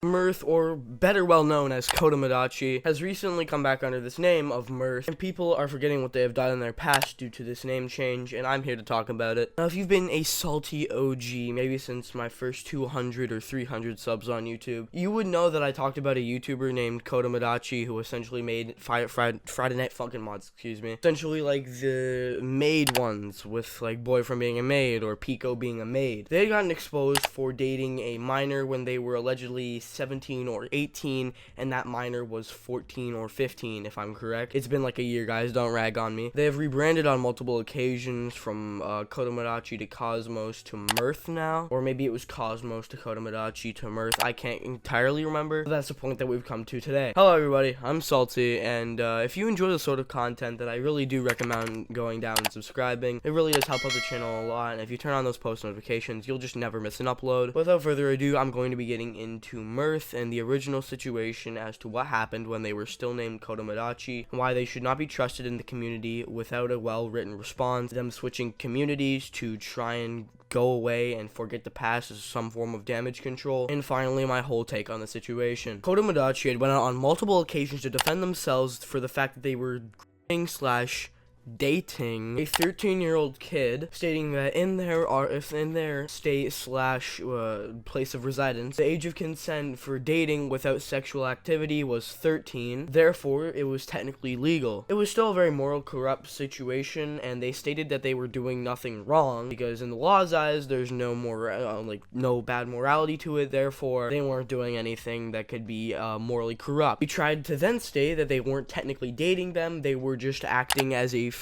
Mirth, or better well known as Kodomodachi, has recently come back under this name of Mirth, and people are forgetting what they have done in their past due to this name change, and I'm here to talk about it. Now, if you've been a salty OG, maybe since my first 200 or 300 subs on YouTube, you would know that I talked about a YouTuber named Kodomodachi who essentially made Friday Night Funkin' mods, essentially like the maid ones, with like Boyfriend being a maid or Pico being a maid. They had gotten exposed for dating a minor when they were allegedly 17 or 18, and that minor was 14 or 15, if I'm correct. It's been like a year, guys, don't rag on me. They have rebranded on multiple occasions from Kodomodachi to Cosmos to Mirth now, or maybe it was Cosmos to Kodomodachi to Mirth. I can't entirely remember, but that's the point that we've come to today. Hello everybody, I'm Salty, and if you enjoy the sort of content that I really do recommend going down and subscribing. It really does help out the channel a lot, and if you turn on those post notifications, you'll just never miss an upload. Without further ado, I'm going to be getting into Mirth and the original situation as to what happened when they were still named Kodomodachi, and why they should not be trusted in the community without a well-written response, them switching communities to try and go away and forget the past as some form of damage control, and finally my whole take on the situation. Kodomodachi had went out on multiple occasions to defend themselves for the fact that they were dating a 13-year-old kid, stating that in their state slash place of residence, the age of consent for dating without sexual activity was 13, therefore it was technically legal. It was still a very moral corrupt situation, and they stated that they were doing nothing wrong because in the law's eyes there's no no bad morality to it, therefore they weren't doing anything that could be morally corrupt. We tried to then state that they weren't technically dating them, they were just acting as a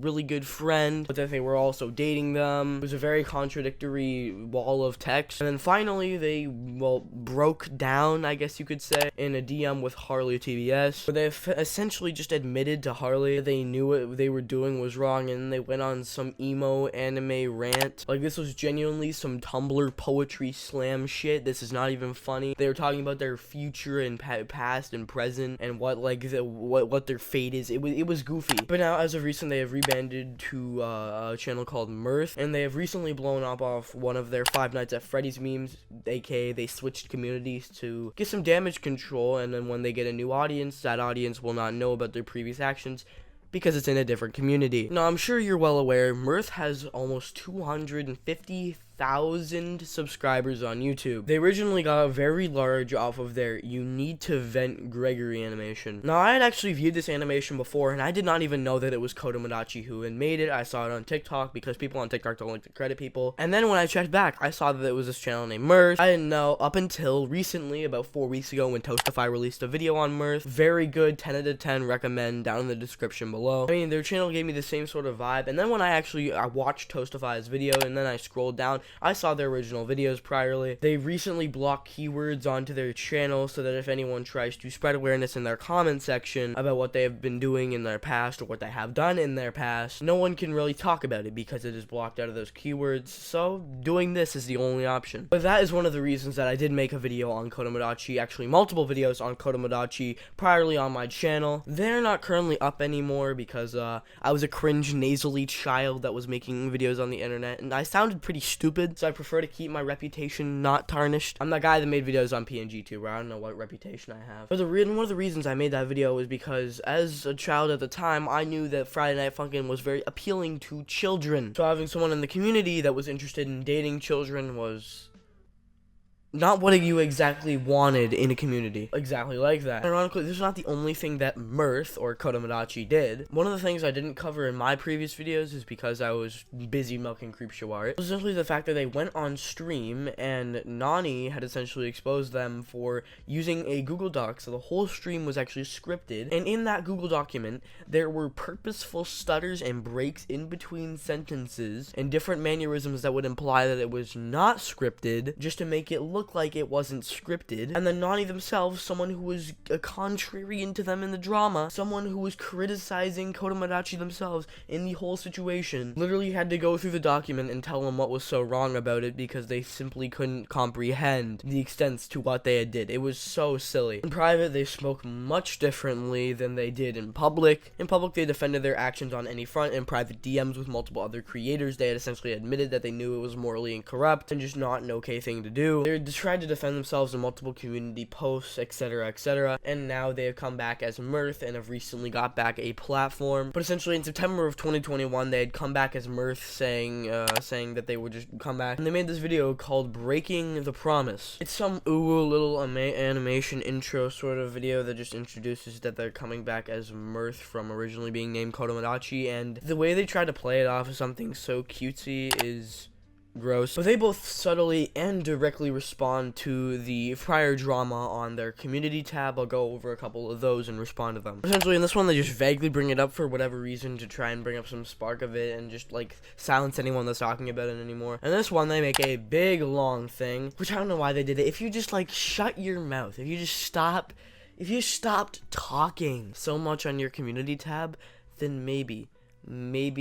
really good friend, but that they were also dating them. It was a very contradictory wall of text, and then finally they broke down, I guess you could say, in a DM with Harley TBS, where they essentially just admitted to Harley that they knew what they were doing was wrong, and they went on some emo anime rant. Like, this was genuinely some Tumblr poetry slam shit. This is not even funny. They were talking about their future and past and present, and what what their fate is. It was goofy. But now, as of recent, they have rebanded to a channel called Mirth, and they have recently blown up off one of their Five Nights at Freddy's memes, aka they switched communities to get some damage control, and then when they get a new audience, that audience will not know about their previous actions because it's in a different community. Now, I'm sure you're well aware, Mirth has almost 250,000 subscribers on YouTube. They originally got very large off of their "You Need to Vent Gregory" animation. Now, I had actually viewed this animation before, and I did not even know that it was Kodomodachi who had made it. I saw it on TikTok because people on TikTok don't like to credit people. And then when I checked back, I saw that it was this channel named Mirth. I didn't know up until recently, about 4 weeks ago, when Toastify released a video on Mirth. Very good, 10 out of 10, recommend, down in the description below. I mean, their channel gave me the same sort of vibe, and then when I watched Toastify's video, and then I scrolled down, I saw their original videos priorly. They recently blocked keywords onto their channel so that if anyone tries to spread awareness in their comment section about what they have been doing in their past or what they have done in their past, no one can really talk about it because it is blocked out of those keywords, so doing this is the only option. But that is one of the reasons that I did make a video on Kodomodachi, actually multiple videos on Kodomodachi priorly on my channel. They're not currently up anymore because I was a cringe nasally child that was making videos on the internet, and I sounded pretty stupid, so I prefer to keep my reputation not tarnished. I'm that guy that made videos on PNG too, where I don't know what reputation I have. But one of the reasons I made that video was because as a child at the time, I knew that Friday Night Funkin' was very appealing to children. So having someone in the community that was interested in dating children was not what you exactly wanted in a community. Exactly like that. Ironically, this is not the only thing that Mirth, or Kodomodachi, did. One of the things I didn't cover in my previous videos is because I was busy milking Creepshow art. It was essentially the fact that they went on stream, and Nani had essentially exposed them for using a Google Doc, so the whole stream was actually scripted, and in that Google document, there were purposeful stutters and breaks in between sentences, and different mannerisms that would imply that it was not scripted, just to make it look like it wasn't scripted. And then Nani themselves, someone who was a contrarian to them in the drama, someone who was criticizing Kodomodachi themselves in the whole situation, literally had to go through the document and tell them what was so wrong about it because they simply couldn't comprehend the extents to what they had did. It was so silly. In private, they spoke much differently than they did in public. In public, they defended their actions on any front. In private DMs with multiple other creators, they had essentially admitted that they knew it was morally incorrupt and just not an okay thing to do. They tried to defend themselves in multiple community posts, etc., etc., and now they have come back as Mirth and have recently got back a platform. But essentially in September of 2021, they had come back as Mirth, saying that they would just come back, and they made this video called Breaking the Promise. It's some little animation intro sort of video that just introduces that they're coming back as Mirth from originally being named Kodomodachi, and the way they try to play it off as something so cutesy is gross. But they both subtly and directly respond to the prior drama on their community tab. I'll go over a couple of those and respond to them. Essentially, in this one, they just vaguely bring it up for whatever reason to try and bring up some spark of it and just, like, silence anyone that's talking about it anymore. And this one, they make a big, long thing, which I don't know why they did it. If you just, like, shut your mouth, if you stopped talking so much on your community tab, then maybe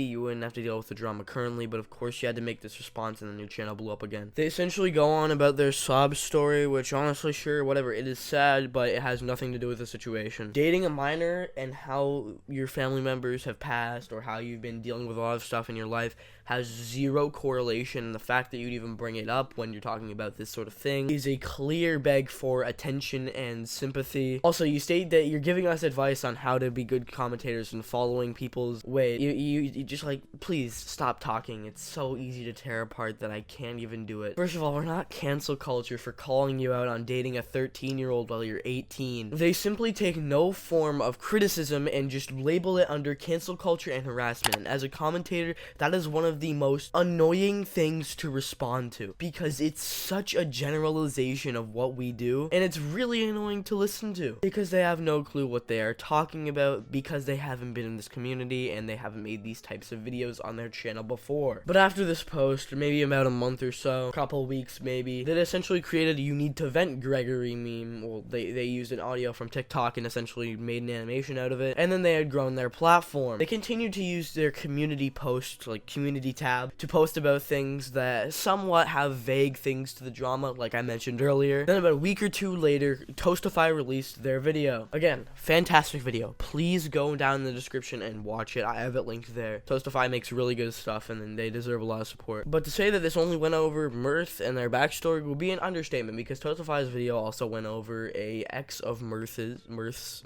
you wouldn't have to deal with the drama currently, but of course you had to make this response and then your channel blew up again. They essentially go on about their sob story, which honestly, sure, whatever, it is sad, but it has nothing to do with the situation. Dating a minor and how your family members have passed or how you've been dealing with a lot of stuff in your life has zero correlation. The fact that you'd even bring it up when you're talking about this sort of thing is a clear beg for attention and sympathy. Also, you state that you're giving us advice on how to be good commentators and following people's way. You just, like, please stop talking. It's so easy to tear apart that I can't even do it. First of all, we're not cancel culture for calling you out on dating a 13-year-old while you're 18. They simply take no form of criticism and just label it under cancel culture and harassment. And as a commentator, that is one of the most annoying things to respond to, because it's such a generalization of what we do, and it's really annoying to listen to because they have no clue what they are talking about, because they haven't been in this community and they haven't made these types of videos on their channel before. But after this post, maybe about a month or so, a couple weeks maybe, they essentially created a "you need to vent Gregory" meme. Well, they used an audio from TikTok and essentially made an animation out of it, and then they had grown their platform. They continued to use their community posts, like community tab, to post about things that somewhat have vague things to the drama, like I mentioned earlier. Then about a week or two later, Toastify released their video. Again, fantastic video. Please go down in the description and watch it. I have it linked there. Toastify makes really good stuff, and then they deserve a lot of support. But to say that this only went over Mirth and their backstory will be an understatement, because Toastify's video also went over a ex of Mirth's,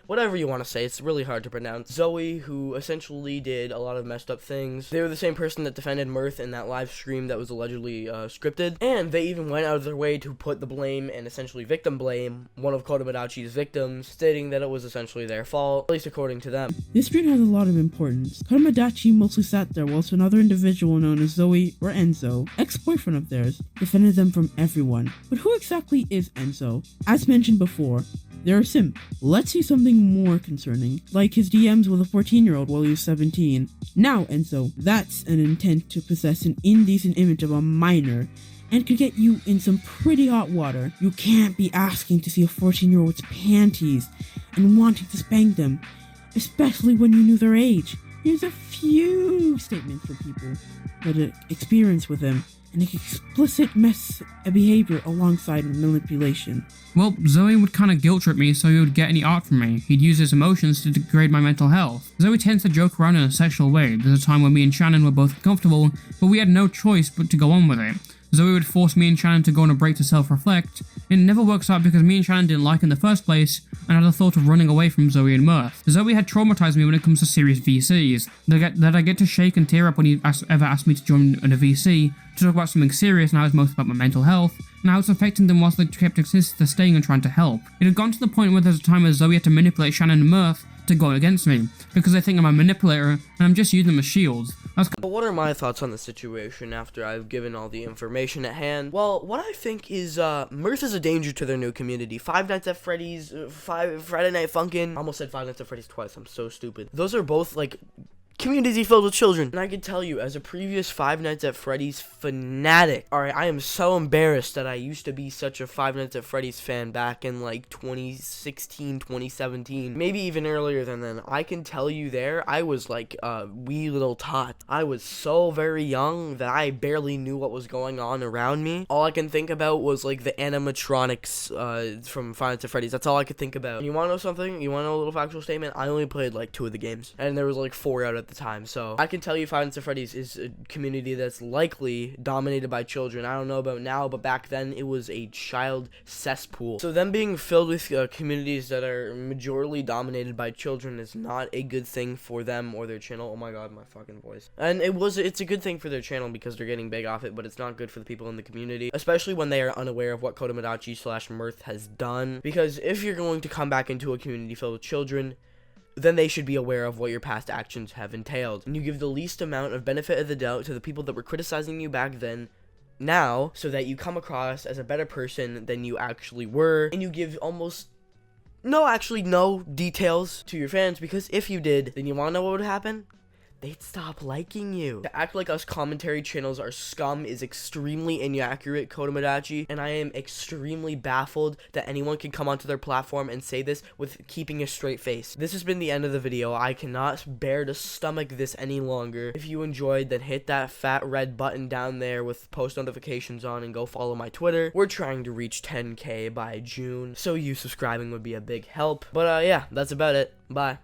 whatever you want to say. It's really hard to pronounce. Zoe, who essentially did a lot of messed up things. They were the same person that defended Mirth in that live stream that was allegedly scripted, and they even went out of their way to put the blame and essentially victim blame one of Kodomodachi's victims, stating that it was essentially their fault, at least according to them. This stream has a lot of importance. Kodomodachi mostly sat there whilst another individual known as Zoe or Enzo, ex-boyfriend of theirs, defended them from everyone. But who exactly is Enzo? As mentioned before, they're a simp. Let's see something more concerning, like his DMs with a 14-year-old while he was 17. Now, Enzo, that's an intent to possess an indecent image of a minor, and could get you in some pretty hot water. You can't be asking to see a 14-year-old's panties and wanting to spank them, especially when you knew their age. Here's a few statements from people that had experience with him, and explicit behavior alongside manipulation. Well, Zoe would kind of guilt trip me so he would get any art from me. He'd use his emotions to degrade my mental health. Zoe tends to joke around in a sexual way. There's a time when me and Shannon were both comfortable, but we had no choice but to go on with it. Zoe would force me and Shannon to go on a break to self-reflect. It never works out because me and Shannon didn't like in the first place, and had the thought of running away from Zoe and Mirth. Zoe had traumatized me when it comes to serious VCs. That I get to shake and tear up when he ever asked me to join a VC to talk about something serious, and how it's mostly about my mental health, and how it's affecting them whilst they kept staying and trying to help. It had gone to the point where there's a time where Zoe had to manipulate Shannon and Mirth to go against me, because they think I'm a manipulator, and I'm just using them as shields. But what are my thoughts on the situation after I've given all the information at hand? Well, what I think is, Mirth is a danger to their new community. Five Nights at Freddy's, Friday Night Funkin'. I almost said Five Nights at Freddy's twice, I'm so stupid. Those are both, like, community filled with children. And I can tell you, as a previous Five Nights at Freddy's fanatic, alright, I am so embarrassed that I used to be such a Five Nights at Freddy's fan back in like 2016, 2017, maybe even earlier than then. I can tell you there, I was like a wee little tot. I was so very young that I barely knew what was going on around me. All I can think about was like the animatronics from Five Nights at Freddy's. That's all I could think about. And you wanna know something? You wanna know a little factual statement? I only played like 2 of the games, and there was like 4 out of at the time. So I can tell you Five Nights at Freddy's is a community that's likely dominated by children. I don't know about now, but back then it was a child cesspool. So them being filled with communities that are majorly dominated by children is not a good thing for them or their channel. Oh my god, my fucking voice. And it's a good thing for their channel because they're getting big off it, but it's not good for the people in the community, especially when they are unaware of what kodomodachi / Mirth has done. Because if you're going to come back into a community filled with children, then they should be aware of what your past actions have entailed. And you give the least amount of benefit of the doubt to the people that were criticizing you back then now, so that you come across as a better person than you actually were, and you give almost no details to your fans, because if you did, then you want to know what would happen? They'd stop liking you. To act like us commentary channels are scum is extremely inaccurate, Kodomodachi, and I am extremely baffled that anyone can come onto their platform and say this with keeping a straight face. This has been the end of the video. I cannot bear to stomach this any longer. If you enjoyed, then hit that fat red button down there with post notifications on and go follow my Twitter. We're trying to reach 10K by June, so you subscribing would be a big help. But yeah, that's about it. Bye.